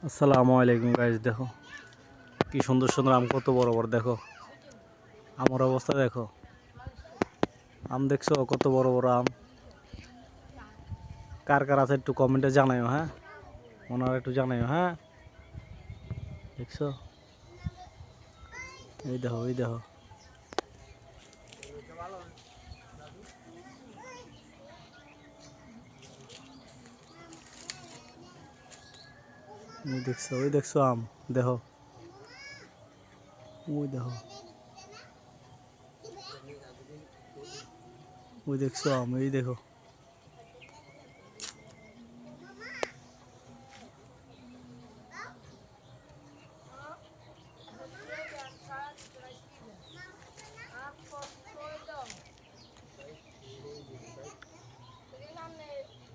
আসসালামু আলাইকুম গাইস, দেখো কি সুন্দর সুন্দর আম, কত বড় বড়। দেখো আমার অবস্থা, দেখো আম দেখছো কত বড় বড় আম। কার কার আছে একটু কমেন্টে জানাইও, হ্যাঁ ওনারা একটু জানাইও। হ্যাঁ দেখছো, এই দেখো এই দেখো। দেখছো, ওই দেখছো আম, দেখো ওই দেখো, ওই দেখছো আম, এই দেখো।